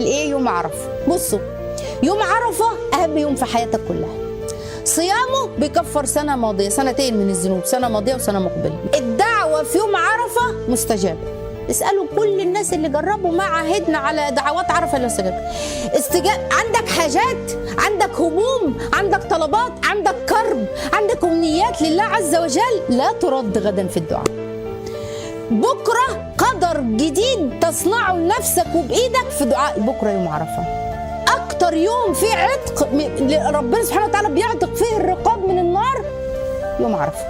ايه يوم عرفه. بصوا، يوم عرفه اهم يوم في حياتك كلها. صيامه بيكفر سنه ماضيه، سنتين من الذنوب، سنه ماضيه وسنه مقبله. الدعوه في يوم عرفه مستجابه. اسالوا كل الناس اللي جربوا ما عهدنا على دعوات عرفه الا استجاب. عندك حاجات، عندك هموم، عندك طلبات، عندك كرب، عندك امنيات لله عز وجل لا ترد غدا في الدعاء. بكره قدر جديد تصنعه لنفسك وبايدك في دعاء بكره يوم عرفه. اكتر يوم فيه عتق ربنا سبحانه وتعالى بيعتق فيه الرقاب من النار يوم عرفه.